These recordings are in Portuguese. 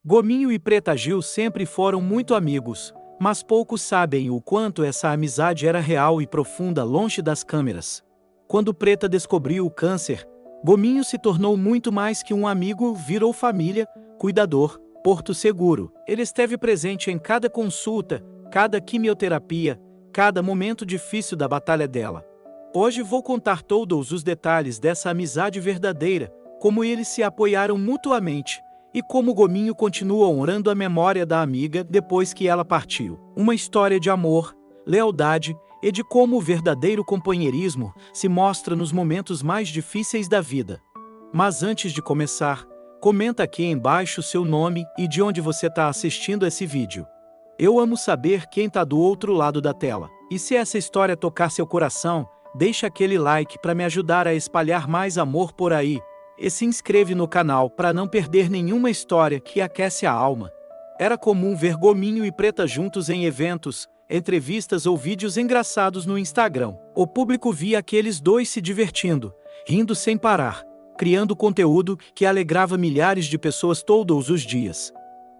Gominho e Preta Gil sempre foram muito amigos, mas poucos sabem o quanto essa amizade era real e profunda longe das câmeras. Quando Preta descobriu o câncer, Gominho se tornou muito mais que um amigo, virou família, cuidador, porto seguro. Ele esteve presente em cada consulta, cada quimioterapia, cada momento difícil da batalha dela. Hoje vou contar todos os detalhes dessa amizade verdadeira, como eles se apoiaram mutuamente, e como Gominho continua honrando a memória da amiga depois que ela partiu. Uma história de amor, lealdade e de como o verdadeiro companheirismo se mostra nos momentos mais difíceis da vida. Mas antes de começar, comenta aqui embaixo seu nome e de onde você está assistindo esse vídeo. Eu amo saber quem está do outro lado da tela. E se essa história tocar seu coração, deixa aquele like para me ajudar a espalhar mais amor por aí. E se inscreve no canal para não perder nenhuma história que aquece a alma. Era comum ver Gominho e Preta juntos em eventos, entrevistas ou vídeos engraçados no Instagram. O público via aqueles dois se divertindo, rindo sem parar, criando conteúdo que alegrava milhares de pessoas todos os dias.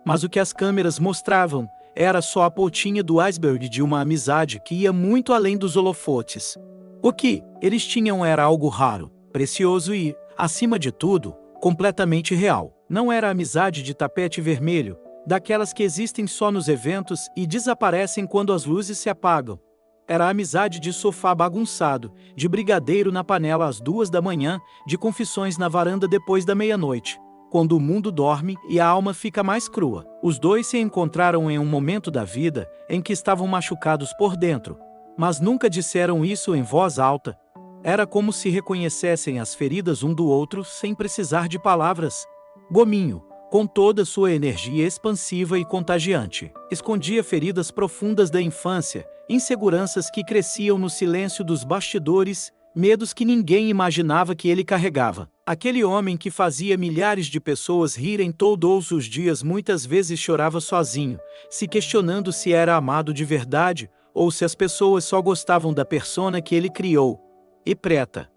Mas o que as câmeras mostravam era só a pontinha do iceberg de uma amizade que ia muito além dos holofotes. O que eles tinham era algo raro, precioso e, acima de tudo, completamente real. Não era amizade de tapete vermelho, daquelas que existem só nos eventos e desaparecem quando as luzes se apagam. Era amizade de sofá bagunçado, de brigadeiro na panela às 2 da manhã, de confissões na varanda depois da meia-noite, quando o mundo dorme e a alma fica mais crua. Os dois se encontraram em um momento da vida em que estavam machucados por dentro, mas nunca disseram isso em voz alta. Era como se reconhecessem as feridas um do outro sem precisar de palavras. Gominho, com toda sua energia expansiva e contagiante, escondia feridas profundas da infância, inseguranças que cresciam no silêncio dos bastidores, medos que ninguém imaginava que ele carregava. Aquele homem que fazia milhares de pessoas rirem todos os dias muitas vezes chorava sozinho, se questionando se era amado de verdade ou se as pessoas só gostavam da persona que ele criou. E Preta.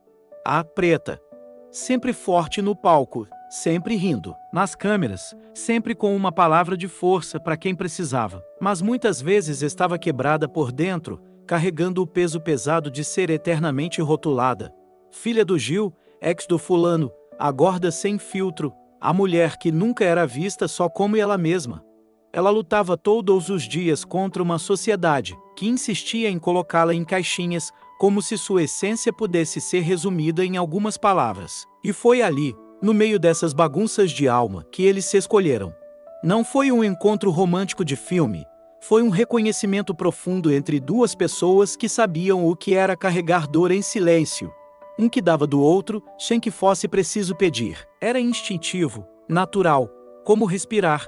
A Preta. Sempre forte no palco, sempre rindo. Nas câmeras, sempre com uma palavra de força para quem precisava. Mas muitas vezes estava quebrada por dentro, carregando o peso pesado de ser eternamente rotulada. Filha do Gil, ex do fulano, a gorda sem filtro, a mulher que nunca era vista só como ela mesma. Ela lutava todos os dias contra uma sociedade que insistia em colocá-la em caixinhas, como se sua essência pudesse ser resumida em algumas palavras. E foi ali, no meio dessas bagunças de alma, que eles se escolheram. Não foi um encontro romântico de filme, foi um reconhecimento profundo entre duas pessoas que sabiam o que era carregar dor em silêncio. Um que dava do outro, sem que fosse preciso pedir. Era instintivo, natural, como respirar.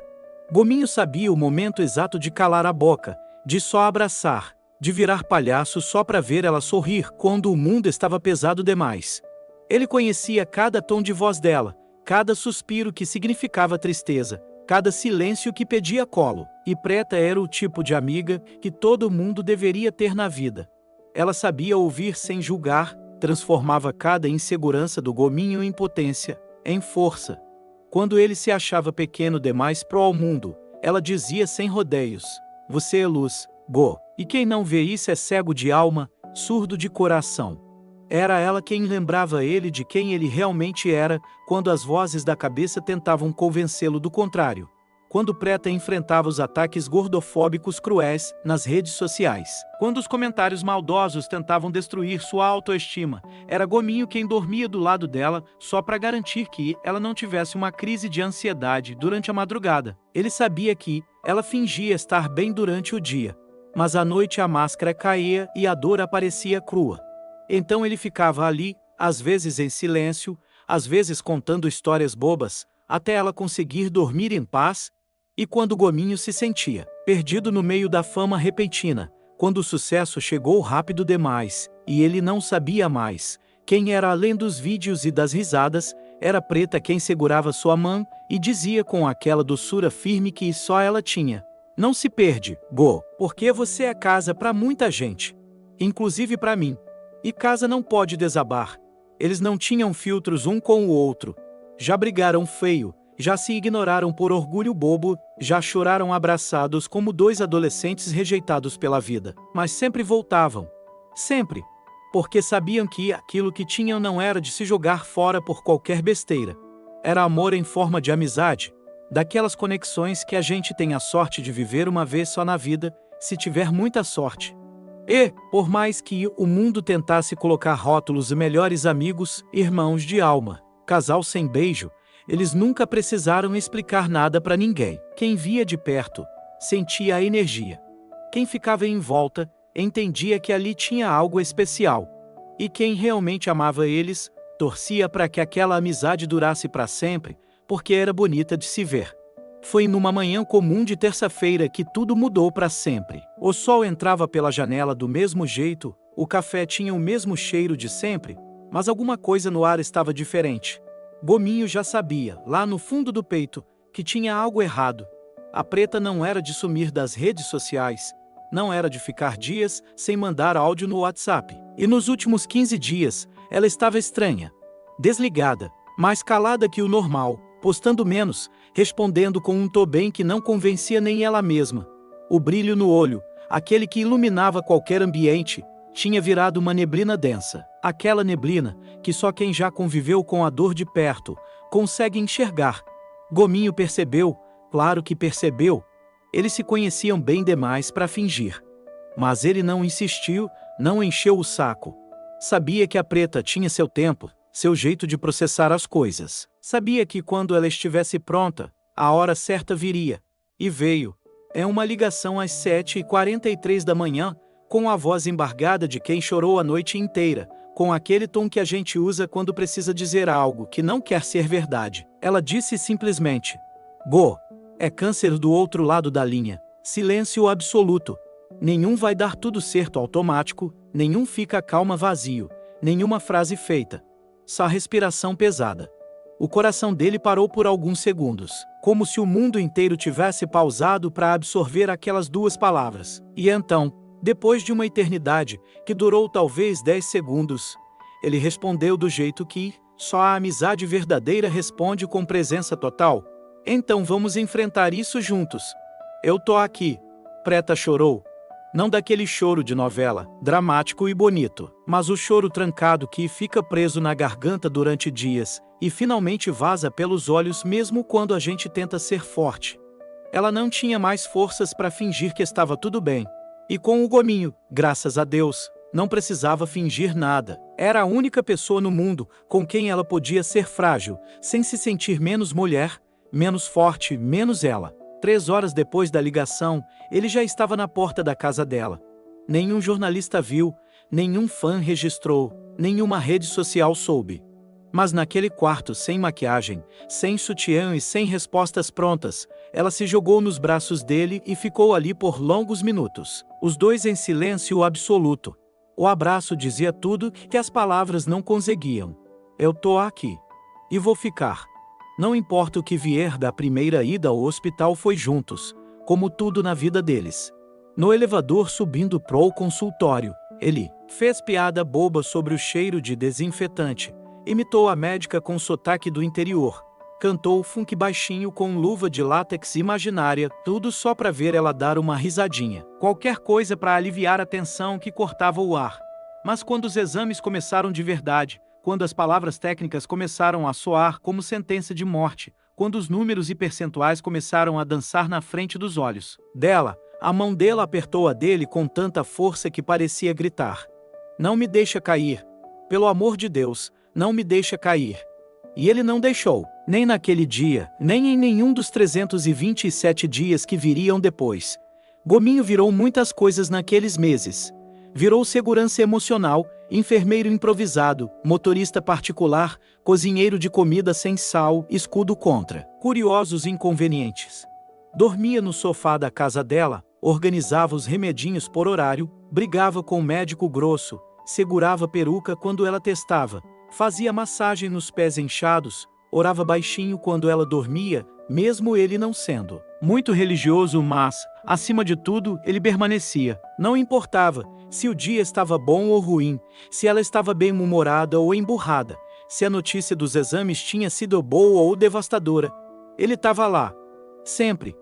Gominho sabia o momento exato de calar a boca, de só abraçar, de virar palhaço só para ver ela sorrir quando o mundo estava pesado demais. Ele conhecia cada tom de voz dela, cada suspiro que significava tristeza, cada silêncio que pedia colo. E Preta era o tipo de amiga que todo mundo deveria ter na vida. Ela sabia ouvir sem julgar, transformava cada insegurança do Gominho em potência, em força. Quando ele se achava pequeno demais pro mundo, ela dizia sem rodeios: "Você é luz, Go." E quem não vê isso é cego de alma, surdo de coração. Era ela quem lembrava ele de quem ele realmente era, quando as vozes da cabeça tentavam convencê-lo do contrário. Quando Preta enfrentava os ataques gordofóbicos cruéis nas redes sociais. Quando os comentários maldosos tentavam destruir sua autoestima, era Gominho quem dormia do lado dela, só para garantir que ela não tivesse uma crise de ansiedade durante a madrugada. Ele sabia que ela fingia estar bem durante o dia, mas à noite a máscara caía e a dor aparecia crua. Então ele ficava ali, às vezes em silêncio, às vezes contando histórias bobas, até ela conseguir dormir em paz. E quando Gominho se sentia perdido no meio da fama repentina, quando o sucesso chegou rápido demais, e ele não sabia mais quem era além dos vídeos e das risadas, era Preta quem segurava sua mão e dizia com aquela doçura firme que só ela tinha: "Não se perde, Go, porque você é casa para muita gente, inclusive para mim. E casa não pode desabar." Eles não tinham filtros um com o outro. Já brigaram feio, Já se ignoraram por orgulho bobo, já choraram abraçados como dois adolescentes rejeitados pela vida. Mas sempre voltavam. Sempre. Porque sabiam que aquilo que tinham não era de se jogar fora por qualquer besteira. Era amor em forma de amizade, daquelas conexões que a gente tem a sorte de viver uma vez só na vida, se tiver muita sorte. E, por mais que o mundo tentasse colocar rótulos de melhores amigos, irmãos de alma, casal sem beijo, eles nunca precisaram explicar nada para ninguém. Quem via de perto, sentia a energia. Quem ficava em volta, entendia que ali tinha algo especial. E quem realmente amava eles, torcia para que aquela amizade durasse para sempre, porque era bonita de se ver. Foi numa manhã comum de terça-feira que tudo mudou para sempre. O sol entrava pela janela do mesmo jeito, o café tinha o mesmo cheiro de sempre, mas alguma coisa no ar estava diferente. Gominho já sabia, lá no fundo do peito, que tinha algo errado. A Preta não era de sumir das redes sociais, não era de ficar dias sem mandar áudio no WhatsApp. E nos últimos 15 dias, ela estava estranha, desligada, mais calada que o normal, postando menos, respondendo com um tô bem que não convencia nem ela mesma. O brilho no olho, aquele que iluminava qualquer ambiente, tinha virado uma neblina densa. Aquela neblina que só quem já conviveu com a dor de perto consegue enxergar. Gominho percebeu, claro que percebeu. Eles se conheciam bem demais para fingir. Mas ele não insistiu, não encheu o saco. Sabia que a Preta tinha seu tempo, seu jeito de processar as coisas. Sabia que quando ela estivesse pronta, a hora certa viria. E veio. É uma ligação às 7h43 da manhã, com a voz embargada de quem chorou a noite inteira, com aquele tom que a gente usa quando precisa dizer algo que não quer ser verdade. Ela disse simplesmente: "Go, é câncer do outro lado da linha." Silêncio absoluto. Nenhum vai dar tudo certo automático, nenhum fica calma vazio, nenhuma frase feita. Só respiração pesada. O coração dele parou por alguns segundos, como se o mundo inteiro tivesse pausado para absorver aquelas duas palavras. E então, depois de uma eternidade, que durou talvez 10 segundos, ele respondeu do jeito que só a amizade verdadeira responde, com presença total. "Então vamos enfrentar isso juntos. Eu tô aqui." Preta chorou. Não daquele choro de novela, dramático e bonito, mas o choro trancado que fica preso na garganta durante dias e finalmente vaza pelos olhos mesmo quando a gente tenta ser forte. Ela não tinha mais forças para fingir que estava tudo bem. E com o Gominho, graças a Deus, não precisava fingir nada. Era a única pessoa no mundo com quem ela podia ser frágil, sem se sentir menos mulher, menos forte, menos ela. 3 horas depois da ligação, ele já estava na porta da casa dela. Nenhum jornalista viu, nenhum fã registrou, nenhuma rede social soube. Mas naquele quarto sem maquiagem, sem sutiã e sem respostas prontas, ela se jogou nos braços dele e ficou ali por longos minutos. Os dois em silêncio absoluto. O abraço dizia tudo que as palavras não conseguiam. "Eu tô aqui. E vou ficar. Não importa o que vier." Da primeira ida ao hospital foi juntos, como tudo na vida deles. No elevador subindo pro consultório, ele fez piada boba sobre o cheiro de desinfetante, imitou a médica com sotaque do interior, cantou funk baixinho com luva de látex imaginária, tudo só para ver ela dar uma risadinha. Qualquer coisa para aliviar a tensão que cortava o ar. Mas quando os exames começaram de verdade, quando as palavras técnicas começaram a soar como sentença de morte, quando os números e percentuais começaram a dançar na frente dos olhos dela, a mão dela apertou a dele com tanta força que parecia gritar: "Não me deixa cair. Pelo amor de Deus, não me deixa cair." E ele não deixou, nem naquele dia, nem em nenhum dos 327 dias que viriam depois. Gominho virou muitas coisas naqueles meses. Virou segurança emocional, enfermeiro improvisado, motorista particular, cozinheiro de comida sem sal, escudo contra curiosos inconvenientes. Dormia no sofá da casa dela, organizava os remedinhos por horário, brigava com o médico grosso, segurava peruca quando ela testava, fazia massagem nos pés inchados, orava baixinho quando ela dormia, mesmo ele não sendo muito religioso, mas, acima de tudo, ele permanecia. Não importava se o dia estava bom ou ruim, se ela estava bem-humorada ou emburrada, se a notícia dos exames tinha sido boa ou devastadora. Ele estava lá. Sempre.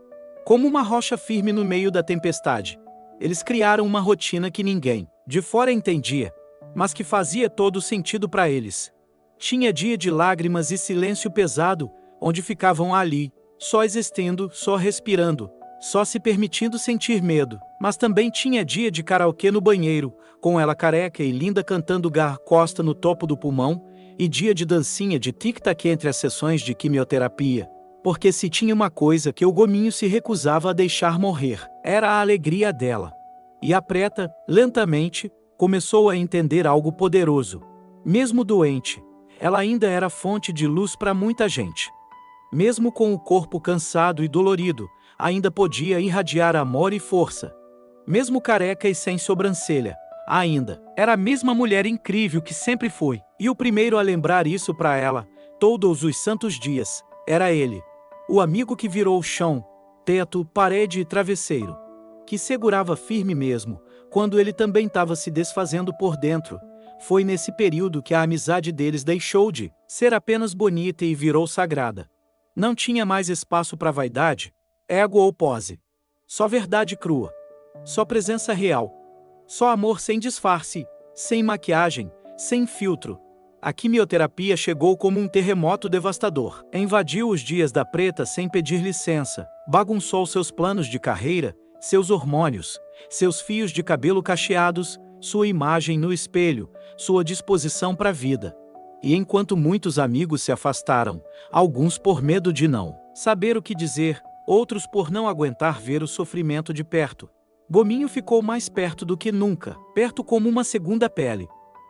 Como uma rocha firme no meio da tempestade. Eles criaram uma rotina que ninguém de fora entendia, mas que fazia todo sentido para eles. Tinha dia de lágrimas e silêncio pesado, onde ficavam ali, só existindo, só respirando, só se permitindo sentir medo. Mas também tinha dia de karaokê no banheiro, com ela careca e linda cantando Gar Costa no topo do pulmão, e dia de dancinha de tic-tac entre as sessões de quimioterapia. Porque se tinha uma coisa que o Gominho se recusava a deixar morrer, era a alegria dela. E a preta, lentamente, começou a entender algo poderoso. Mesmo doente, ela ainda era fonte de luz para muita gente. Mesmo com o corpo cansado e dolorido, ainda podia irradiar amor e força. Mesmo careca e sem sobrancelha, ainda era a mesma mulher incrível que sempre foi. E o primeiro a lembrar isso para ela, todos os santos dias, era ele. O amigo que virou chão, teto, parede e travesseiro. Que segurava firme mesmo, quando ele também estava se desfazendo por dentro. Foi nesse período que a amizade deles deixou de ser apenas bonita e virou sagrada. Não tinha mais espaço para vaidade, ego ou pose. Só verdade crua. Só presença real. Só amor sem disfarce, sem maquiagem, sem filtro. A quimioterapia chegou como um terremoto devastador. Invadiu os dias da preta sem pedir licença, bagunçou seus planos de carreira, seus hormônios, seus fios de cabelo cacheados, sua imagem no espelho, sua disposição para a vida. E enquanto muitos amigos se afastaram, alguns por medo de não saber o que dizer, outros por não aguentar ver o sofrimento de perto, Gominho ficou mais perto do que nunca, perto como uma segunda pele.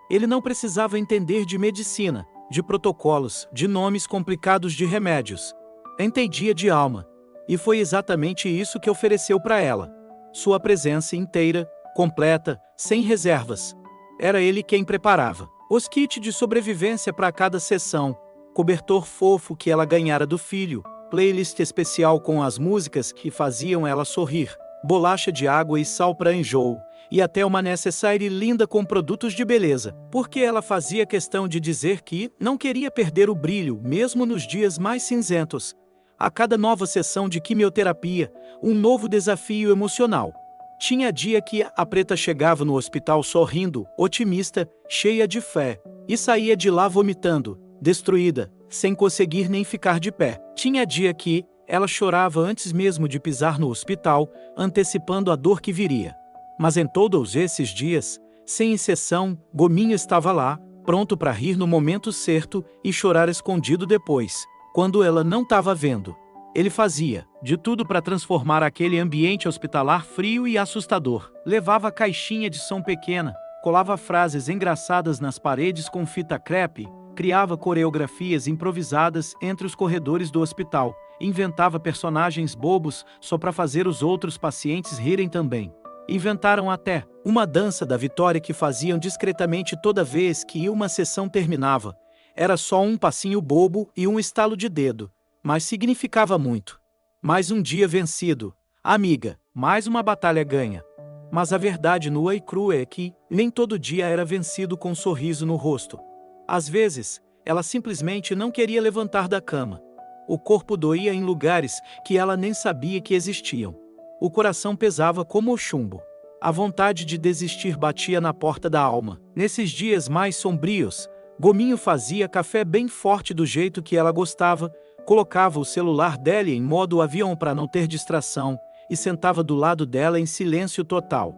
Ele não precisava entender de medicina, de protocolos, de nomes complicados de remédios. Entendia de alma. E foi exatamente isso que ofereceu para ela. Sua presença inteira, completa, sem reservas. Era ele quem preparava os kits de sobrevivência para cada sessão, cobertor fofo que ela ganhara do filho, playlist especial com as músicas que faziam ela sorrir, bolacha de água e sal para enjoo, e até uma necessaire linda com produtos de beleza, porque ela fazia questão de dizer que não queria perder o brilho, mesmo nos dias mais cinzentos. A cada nova sessão de quimioterapia, um novo desafio emocional. Tinha dia que a preta chegava no hospital sorrindo, otimista, cheia de fé, e saía de lá vomitando, destruída, sem conseguir nem ficar de pé. Tinha dia que ela chorava antes mesmo de pisar no hospital, antecipando a dor que viria. Mas em todos esses dias, sem exceção, Gominho estava lá, pronto para rir no momento certo e chorar escondido depois, quando ela não estava vendo. Ele fazia de tudo para transformar aquele ambiente hospitalar frio e assustador. Levava caixinha de som pequena, colava frases engraçadas nas paredes com fita crepe, criava coreografias improvisadas entre os corredores do hospital, inventava personagens bobos só para fazer os outros pacientes rirem também. Inventaram até uma dança da vitória que faziam discretamente toda vez que uma sessão terminava. Era só um passinho bobo e um estalo de dedo, mas significava muito. Mais um dia vencido, amiga, mais uma batalha ganha. Mas a verdade nua e crua é que nem todo dia era vencido com um sorriso no rosto. Às vezes, ela simplesmente não queria levantar da cama. O corpo doía em lugares que ela nem sabia que existiam. O coração pesava como o chumbo. A vontade de desistir batia na porta da alma. Nesses dias mais sombrios, Gominho fazia café bem forte do jeito que ela gostava, colocava o celular dela em modo avião para não ter distração e sentava do lado dela em silêncio total.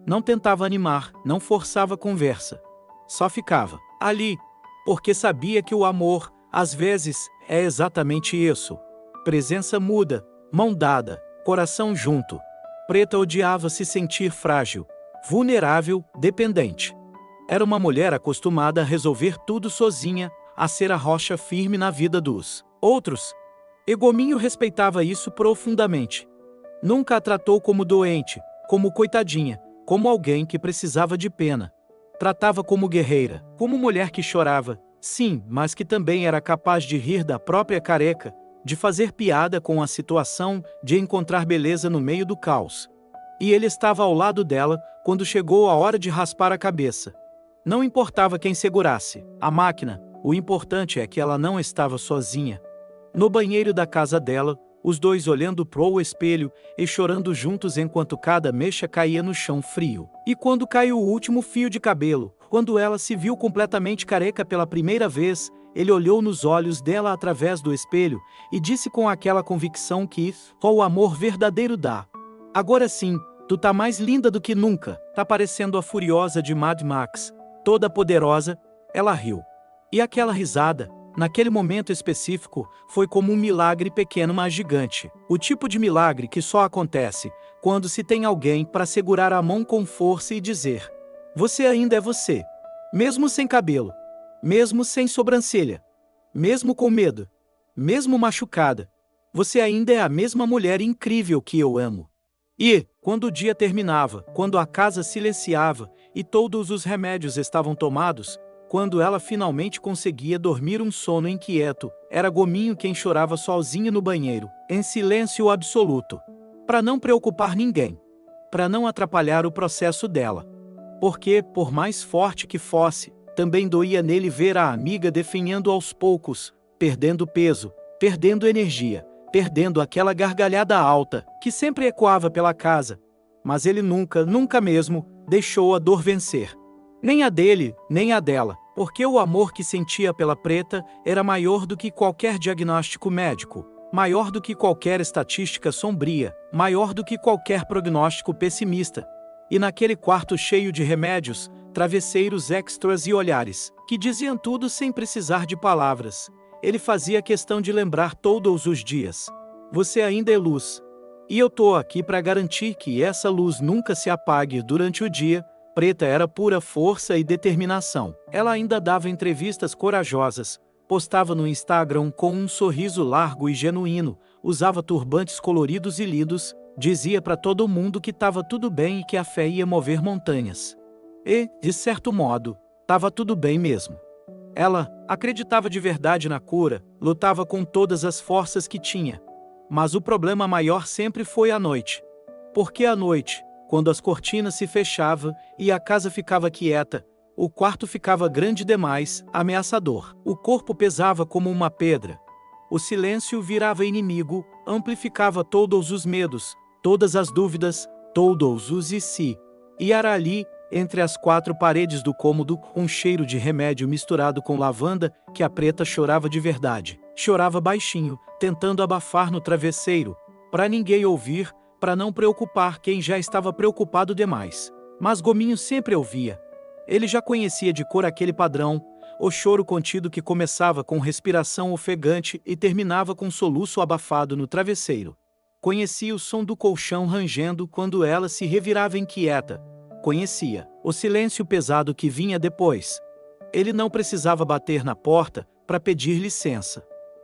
Não tentava animar, não forçava conversa. Só ficava ali, porque sabia que o amor, às vezes, é exatamente isso. Presença muda, mão dada, coração junto. Preta odiava se sentir frágil, vulnerável, dependente. Era uma mulher acostumada a resolver tudo sozinha, a ser a rocha firme na vida dos outros. E Gominho respeitava isso profundamente. Nunca a tratou como doente, como coitadinha, como alguém que precisava de pena. Tratava como guerreira, como mulher que chorava, sim, mas que também era capaz de rir da própria careca, de fazer piada com a situação, de encontrar beleza no meio do caos. E ele estava ao lado dela quando chegou a hora de raspar a cabeça. Não importava quem segurasse a máquina, o importante é que ela não estava sozinha. No banheiro da casa dela, os dois olhando pro espelho e chorando juntos enquanto cada mecha caía no chão frio. E quando caiu o último fio de cabelo, quando ela se viu completamente careca pela primeira vez, ele olhou nos olhos dela através do espelho e disse com aquela convicção que só o amor verdadeiro dá: "Agora sim, tu tá mais linda do que nunca, tá parecendo a furiosa de Mad Max, toda poderosa." Ela riu. E aquela risada, naquele momento específico, foi como um milagre pequeno mas gigante. O tipo de milagre que só acontece quando se tem alguém para segurar a mão com força e dizer: "Você ainda é você. Mesmo sem cabelo. Mesmo sem sobrancelha. Mesmo com medo. Mesmo machucada. Você ainda é a mesma mulher incrível que eu amo." E, quando o dia terminava, quando a casa silenciava e todos os remédios estavam tomados, quando ela finalmente conseguia dormir um sono inquieto, era Gominho quem chorava sozinho no banheiro, em silêncio absoluto. Para não preocupar ninguém. Para não atrapalhar o processo dela. Porque, por mais forte que fosse, também doía nele ver a amiga definhando aos poucos, perdendo peso, perdendo energia, perdendo aquela gargalhada alta, que sempre ecoava pela casa. Mas ele nunca, nunca mesmo, deixou a dor vencer. Nem a dele, nem a dela, porque o amor que sentia pela Preta era maior do que qualquer diagnóstico médico, maior do que qualquer estatística sombria, maior do que qualquer prognóstico pessimista. E naquele quarto cheio de remédios, travesseiros extras e olhares, que diziam tudo sem precisar de palavras, ele fazia questão de lembrar todos os dias: "Você ainda é luz. E eu tô aqui para garantir que essa luz nunca se apague durante o dia." Preta era pura força e determinação. Ela ainda dava entrevistas corajosas, postava no Instagram com um sorriso largo e genuíno, usava turbantes coloridos e lidos, dizia para todo mundo que estava tudo bem e que a fé ia mover montanhas. E, de certo modo, estava tudo bem mesmo. Ela acreditava de verdade na cura, lutava com todas as forças que tinha. Mas o problema maior sempre foi a noite. Porque à noite, quando as cortinas se fechavam e a casa ficava quieta, o quarto ficava grande demais, ameaçador. O corpo pesava como uma pedra. O silêncio virava inimigo, amplificava todos os medos, todas as dúvidas, todos os e se. E era ali, entre as quatro paredes do cômodo, um cheiro de remédio misturado com lavanda, que a Preta chorava de verdade. Chorava baixinho, tentando abafar no travesseiro, para ninguém ouvir, para não preocupar quem já estava preocupado demais. Mas Gominho sempre ouvia. Ele já conhecia de cor aquele padrão, o choro contido que começava com respiração ofegante e terminava com soluço abafado no travesseiro. Conhecia o som do colchão rangendo quando ela se revirava inquieta. Conhecia o silêncio pesado que vinha depois. Ele não precisava bater na porta para pedir licença.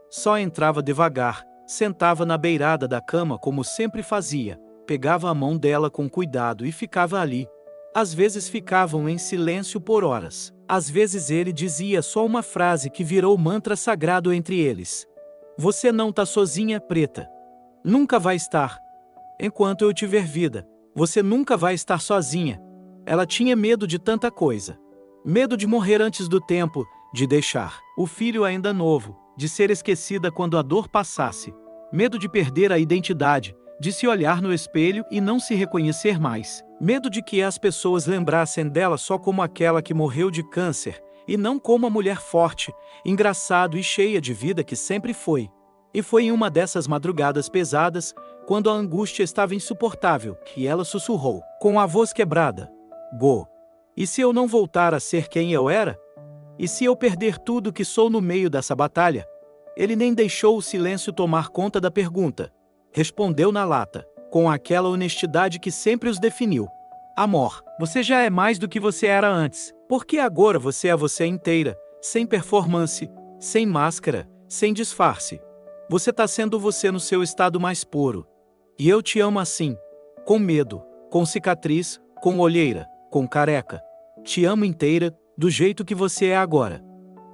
Só entrava devagar, sentava na beirada da cama como sempre fazia, pegava a mão dela com cuidado e ficava ali. Às vezes ficavam em silêncio por horas. Às vezes ele dizia só uma frase que virou mantra sagrado entre eles: "Você não tá sozinha, Preta. Nunca vai estar. Enquanto eu tiver vida, você nunca vai estar sozinha." Ela tinha medo de tanta coisa. Medo de morrer antes do tempo, de deixar o filho ainda novo, de ser esquecida quando a dor passasse. Medo de perder a identidade, de se olhar no espelho e não se reconhecer mais. Medo de que as pessoas lembrassem dela só como aquela que morreu de câncer, e não como a mulher forte, engraçada e cheia de vida que sempre foi. E foi em uma dessas madrugadas pesadas, quando a angústia estava insuportável, que ela sussurrou, com a voz quebrada: "Go. E se eu não voltar a ser quem eu era? E se eu perder tudo que sou no meio dessa batalha?" Ele nem deixou o silêncio tomar conta da pergunta. Respondeu na lata, com aquela honestidade que sempre os definiu: "Amor, você já é mais do que você era antes. Porque agora você é você inteira, sem performance, sem máscara, sem disfarce. Você tá sendo você no seu estado mais puro. E eu te amo assim, com medo, com cicatriz, com olheira, com careca. Te amo inteira, do jeito que você é agora."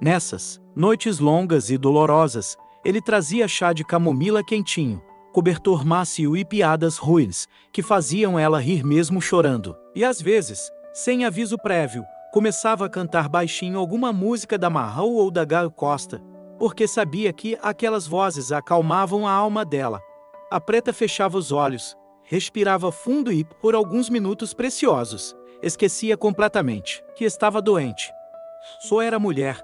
Nessas noites longas e dolorosas, ele trazia chá de camomila quentinho, cobertor macio e piadas ruins, que faziam ela rir mesmo chorando. E às vezes, sem aviso prévio, começava a cantar baixinho alguma música da Marrou ou da Gal Costa. porque sabia que aquelas vozes acalmavam a alma dela. A preta fechava os olhos, respirava fundo e, por alguns minutos preciosos, esquecia completamente que estava doente. Só era mulher,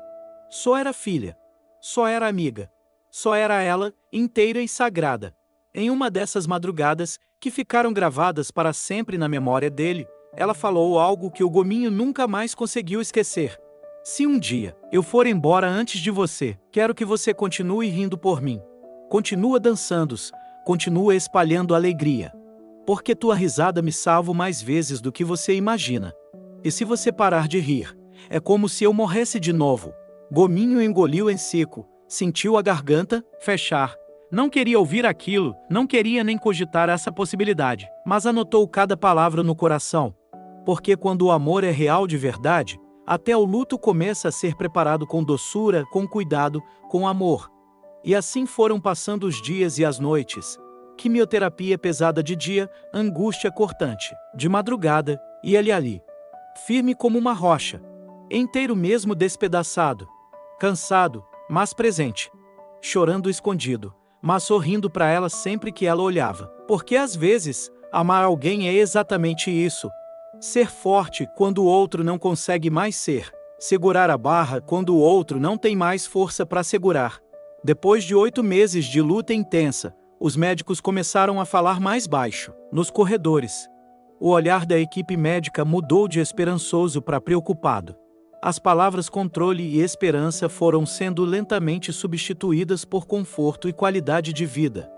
só era filha, só era amiga, só era ela, inteira e sagrada. Em uma dessas madrugadas, que ficaram gravadas para sempre na memória dele, ela falou algo que o Gominho nunca mais conseguiu esquecer. Se um dia eu for embora antes de você, quero que você continue rindo por mim. Continua dançando, continua espalhando alegria. Porque tua risada me salva mais vezes do que você imagina. E se você parar de rir, é como se eu morresse de novo. Gominho engoliu em seco, sentiu a garganta fechar. Não queria ouvir aquilo, não queria nem cogitar essa possibilidade, mas anotou cada palavra no coração. Porque quando o amor é real de verdade, até o luto começa a ser preparado com doçura, com cuidado, com amor. E assim foram passando os dias e as noites. Quimioterapia pesada de dia, angústia cortante, de madrugada, e ele ali, firme como uma rocha, inteiro mesmo despedaçado, cansado, mas presente, chorando escondido, mas sorrindo para ela sempre que ela olhava. Porque às vezes, amar alguém é exatamente isso. Ser forte quando o outro não consegue mais ser. Segurar a barra quando o outro não tem mais força para segurar. Depois de 8 meses de luta intensa, os médicos começaram a falar mais baixo, nos corredores. O olhar da equipe médica mudou de esperançoso para preocupado. As palavras controle e esperança foram sendo lentamente substituídas por conforto e qualidade de vida.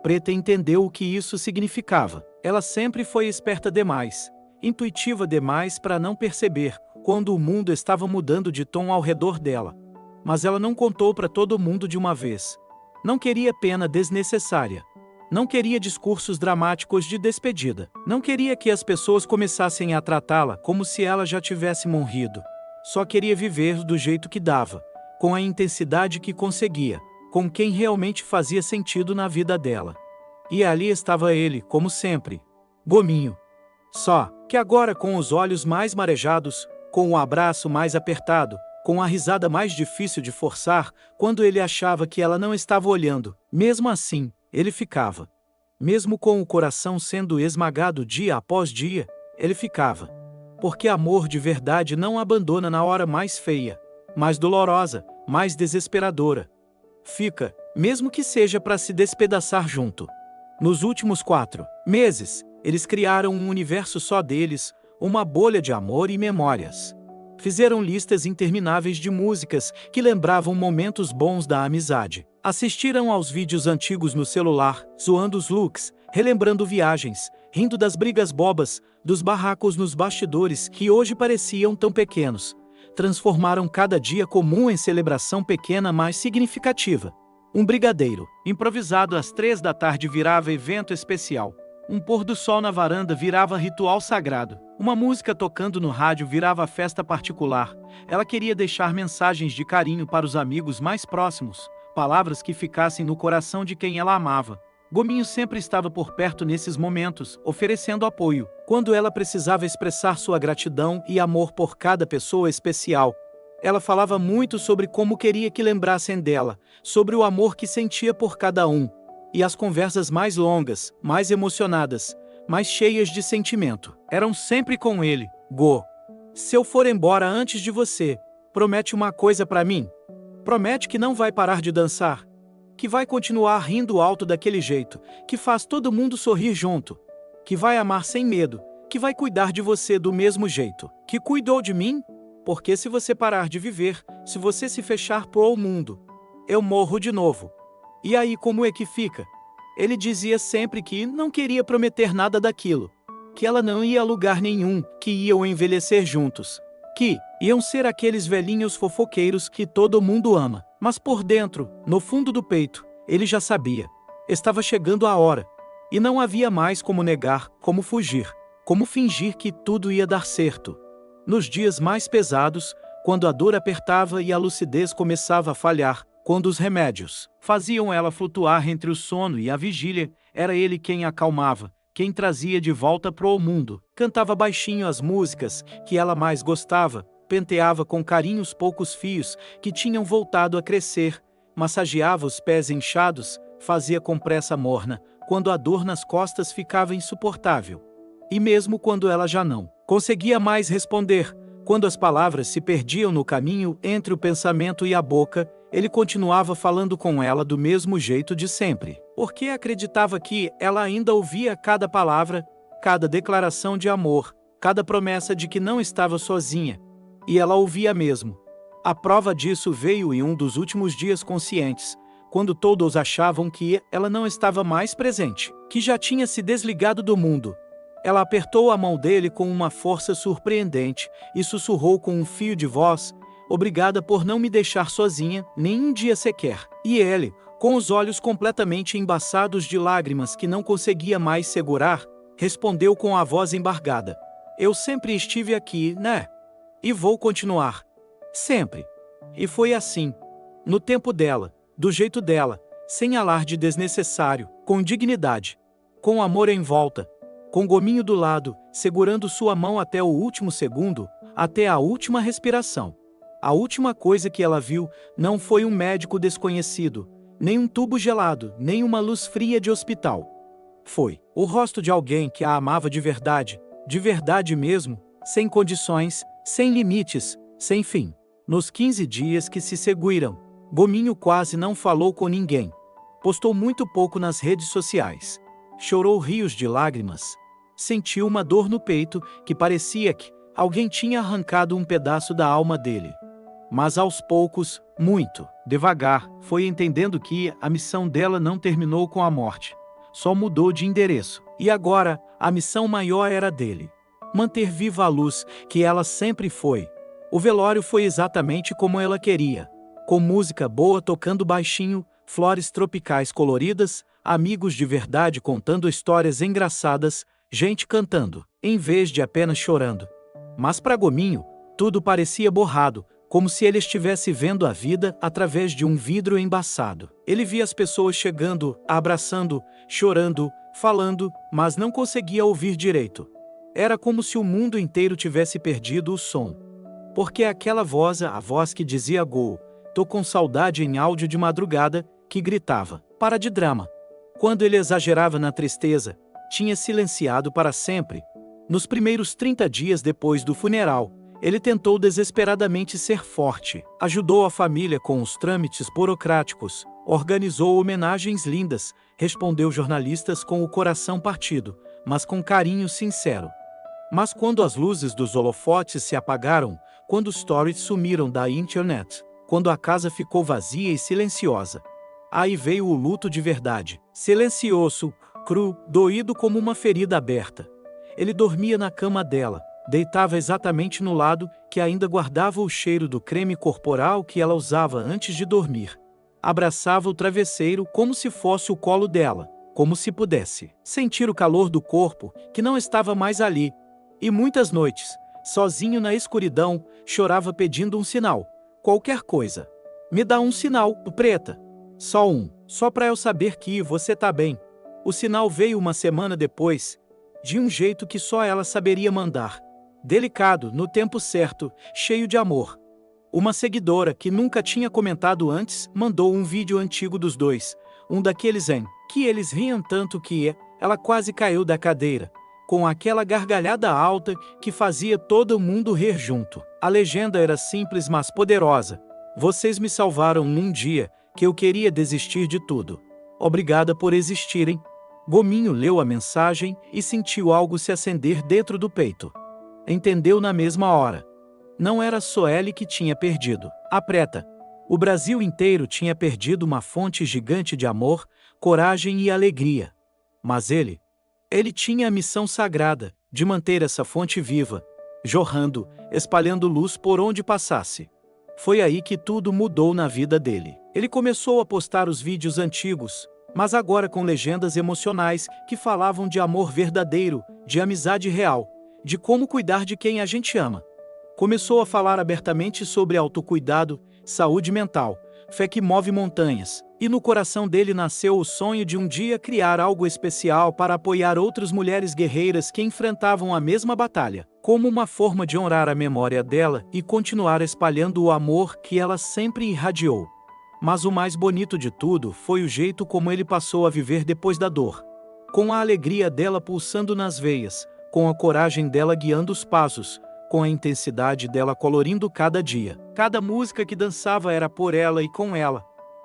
Preta entendeu o que isso significava. Ela sempre foi esperta demais, intuitiva demais para não perceber quando o mundo estava mudando de tom ao redor dela. Mas ela não contou para todo mundo de uma vez. Não queria pena desnecessária. Não queria discursos dramáticos de despedida. Não queria que as pessoas começassem a tratá-la como se ela já tivesse morrido. Só queria viver do jeito que dava, com a intensidade que conseguia, com quem realmente fazia sentido na vida dela. E ali estava ele, como sempre, Gominho. Só que agora com os olhos mais marejados, com o abraço mais apertado, com a risada mais difícil de forçar, quando ele achava que ela não estava olhando. Mesmo assim, ele ficava. Mesmo com o coração sendo esmagado dia após dia, ele ficava. Porque amor de verdade não abandona na hora mais feia, mais dolorosa, mais desesperadora. Fica, mesmo que seja para se despedaçar junto. Nos últimos 4 meses, eles criaram um universo só deles, uma bolha de amor e memórias. Fizeram listas intermináveis de músicas que lembravam momentos bons da amizade. Assistiram aos vídeos antigos no celular, zoando os looks, relembrando viagens, rindo das brigas bobas, dos barracos nos bastidores que hoje pareciam tão pequenos. Transformaram cada dia comum em celebração pequena mais significativa. Um brigadeiro, improvisado às 3 da tarde virava evento especial. Um pôr do sol na varanda virava ritual sagrado. Uma música tocando no rádio virava festa particular. Ela queria deixar mensagens de carinho para os amigos mais próximos, palavras que ficassem no coração de quem ela amava. Gominho sempre estava por perto nesses momentos, oferecendo apoio, quando ela precisava expressar sua gratidão e amor por cada pessoa especial. Ela falava muito sobre como queria que lembrassem dela, sobre o amor que sentia por cada um. E as conversas mais longas, mais emocionadas, mais cheias de sentimento, eram sempre com ele. Go, se eu for embora antes de você, promete uma coisa para mim? Promete que não vai parar de dançar? Que vai continuar rindo alto daquele jeito, que faz todo mundo sorrir junto, que vai amar sem medo, que vai cuidar de você do mesmo jeito, que cuidou de mim? Porque se você parar de viver, se você se fechar pro mundo, eu morro de novo. E aí como é que fica? Ele dizia sempre que não queria prometer nada daquilo, que ela não ia a lugar nenhum, que iam envelhecer juntos, que iam ser aqueles velhinhos fofoqueiros que todo mundo ama. Mas por dentro, no fundo do peito, ele já sabia. Estava chegando a hora. E não havia mais como negar, como fugir, como fingir que tudo ia dar certo. Nos dias mais pesados, quando a dor apertava e a lucidez começava a falhar, quando os remédios faziam ela flutuar entre o sono e a vigília, era ele quem a acalmava, quem trazia de volta pro mundo. Cantava baixinho as músicas que ela mais gostava, penteava com carinho os poucos fios que tinham voltado a crescer, massageava os pés inchados, fazia compressa morna, quando a dor nas costas ficava insuportável. E mesmo quando ela já não conseguia mais responder, quando as palavras se perdiam no caminho entre o pensamento e a boca, ele continuava falando com ela do mesmo jeito de sempre, porque acreditava que ela ainda ouvia cada palavra, cada declaração de amor, cada promessa de que não estava sozinha. E ela ouvia mesmo. A prova disso veio em um dos últimos dias conscientes, quando todos achavam que ela não estava mais presente, que já tinha se desligado do mundo. Ela apertou a mão dele com uma força surpreendente e sussurrou com um fio de voz: "Obrigada por não me deixar sozinha, nem um dia sequer." E ele, com os olhos completamente embaçados de lágrimas que não conseguia mais segurar, respondeu com a voz embargada: "Eu sempre estive aqui, né? E vou continuar. Sempre." E foi assim. No tempo dela, do jeito dela, sem alarde desnecessário, com dignidade, com amor em volta, com Gominho do lado, segurando sua mão até o último segundo, até a última respiração. A última coisa que ela viu não foi um médico desconhecido, nem um tubo gelado, nem uma luz fria de hospital. Foi o rosto de alguém que a amava de verdade mesmo, sem condições, sem limites, sem fim. Nos 15 dias que se seguiram, Gominho quase não falou com ninguém. Postou muito pouco nas redes sociais. Chorou rios de lágrimas. Sentiu uma dor no peito que parecia que alguém tinha arrancado um pedaço da alma dele. Mas aos poucos, muito devagar, foi entendendo que a missão dela não terminou com a morte. Só mudou de endereço. E agora, a missão maior era dele: manter viva a luz que ela sempre foi. O velório foi exatamente como ela queria. Com música boa tocando baixinho, flores tropicais coloridas, amigos de verdade contando histórias engraçadas, gente cantando, em vez de apenas chorando. Mas para Gominho, tudo parecia borrado, como se ele estivesse vendo a vida através de um vidro embaçado. Ele via as pessoas chegando, abraçando, chorando, falando, mas não conseguia ouvir direito. Era como se o mundo inteiro tivesse perdido o som. Porque aquela voz, a voz que dizia "Go, tô com saudade" em áudio de madrugada, que gritava "Para de drama." Quando ele exagerava na tristeza, tinha silenciado para sempre. Nos primeiros 30 dias depois do funeral, ele tentou desesperadamente ser forte, ajudou a família com os trâmites burocráticos, organizou homenagens lindas, respondeu jornalistas com o coração partido, mas com carinho sincero. Mas quando as luzes dos holofotes se apagaram, quando os stories sumiram da internet, quando a casa ficou vazia e silenciosa, aí veio o luto de verdade, silencioso, cru, doído como uma ferida aberta. Ele dormia na cama dela, deitava exatamente no lado que ainda guardava o cheiro do creme corporal que ela usava antes de dormir. Abraçava o travesseiro como se fosse o colo dela, como se pudesse sentir o calor do corpo que não estava mais ali. E muitas noites, sozinho na escuridão, chorava pedindo um sinal, qualquer coisa. "Me dá um sinal, preta. Só um, só para eu saber que você tá bem." O sinal veio uma semana depois, de um jeito que só ela saberia mandar. Delicado, no tempo certo, cheio de amor. Uma seguidora que nunca tinha comentado antes mandou um vídeo antigo dos dois, um daqueles em que eles riam tanto que ela quase caiu da cadeira, com aquela gargalhada alta que fazia todo mundo rir junto. A legenda era simples mas poderosa: "Vocês me salvaram num dia que eu queria desistir de tudo. Obrigada por existirem." Gominho leu a mensagem e sentiu algo se acender dentro do peito. Entendeu na mesma hora. Não era só ele que tinha perdido a preta. O Brasil inteiro tinha perdido uma fonte gigante de amor, coragem e alegria. Mas ele tinha a missão sagrada de manter essa fonte viva, jorrando, espalhando luz por onde passasse. Foi aí que tudo mudou na vida dele. Ele começou a postar os vídeos antigos, mas agora com legendas emocionais que falavam de amor verdadeiro, de amizade real, de como cuidar de quem a gente ama. Começou a falar abertamente sobre autocuidado, saúde mental, fé que move montanhas, e no coração dele nasceu o sonho de um dia criar algo especial para apoiar outras mulheres guerreiras que enfrentavam a mesma batalha, como uma forma de honrar a memória dela e continuar espalhando o amor que ela sempre irradiou. Mas o mais bonito de tudo foi o jeito como ele passou a viver depois da dor. Com a alegria dela pulsando nas veias, com a coragem dela guiando os passos, com a intensidade dela colorindo cada dia. Cada música que dançava era por ela e com ela.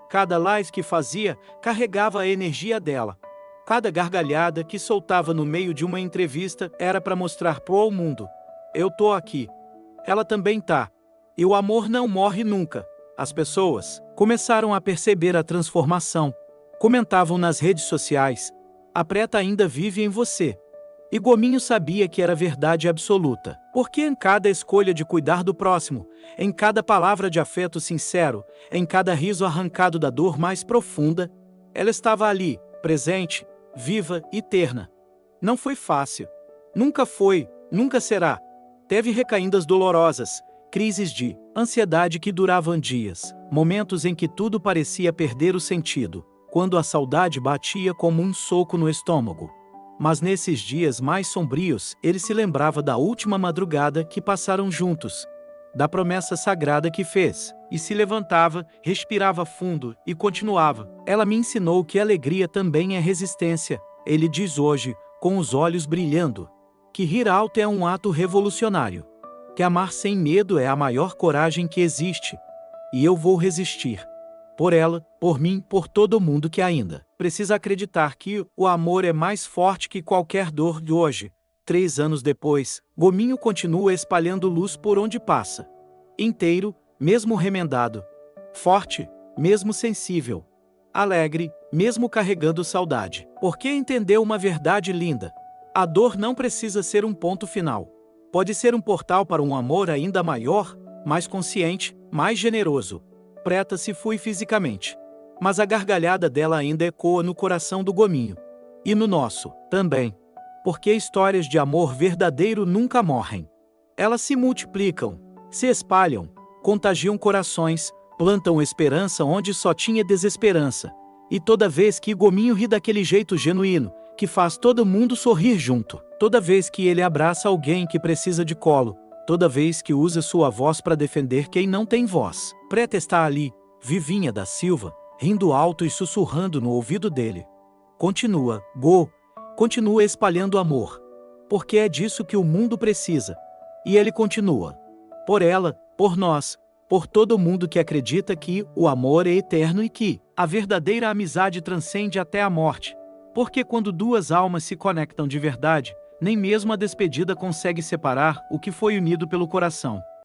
Cada live que fazia carregava a energia dela. Cada gargalhada que soltava no meio de uma entrevista era para mostrar pro mundo: eu tô aqui. Ela também tá. E o amor não morre nunca. As pessoas começaram a perceber a transformação. Comentavam nas redes sociais: a Preta ainda vive em você. E Gominho sabia que era verdade absoluta. Porque em cada escolha de cuidar do próximo, em cada palavra de afeto sincero, em cada riso arrancado da dor mais profunda, ela estava ali, presente, viva e terna. Não foi fácil. Nunca foi, nunca será. Teve recaídas dolorosas, crises de ansiedade que duravam dias, momentos em que tudo parecia perder o sentido, quando a saudade batia como um soco no estômago. Mas nesses dias mais sombrios, ele se lembrava da última madrugada que passaram juntos, da promessa sagrada que fez, e se levantava, respirava fundo e continuava. Ela me ensinou que alegria também é resistência, ele diz hoje, com os olhos brilhando, que rir alto é um ato revolucionário, que amar sem medo é a maior coragem que existe, e eu vou resistir. Por ela, por mim, por todo mundo que ainda precisa acreditar que o amor é mais forte que qualquer dor de hoje. 3 anos depois, Gominho continua espalhando luz por onde passa. Inteiro, mesmo remendado. Forte, mesmo sensível. Alegre, mesmo carregando saudade. Porque entendeu uma verdade linda. A dor não precisa ser um ponto final. Pode ser um portal para um amor ainda maior, mais consciente, mais generoso. Preta se foi fisicamente, mas a gargalhada dela ainda ecoa no coração do Gominho. E no nosso, também. Porque histórias de amor verdadeiro nunca morrem. Elas se multiplicam, se espalham, contagiam corações, plantam esperança onde só tinha desesperança. E toda vez que Gominho ri daquele jeito genuíno, que faz todo mundo sorrir junto, toda vez que ele abraça alguém que precisa de colo, toda vez que usa sua voz para defender quem não tem voz, Preta está ali, Vivinha da Silva, rindo alto e sussurrando no ouvido dele. Continua, continua espalhando amor. Porque é disso que o mundo precisa. E ele continua. Por ela, por nós, por todo mundo que acredita que o amor é eterno e que a verdadeira amizade transcende até a morte. Porque quando duas almas se conectam de verdade, nem mesmo a despedida consegue separar o que foi unido pelo coração.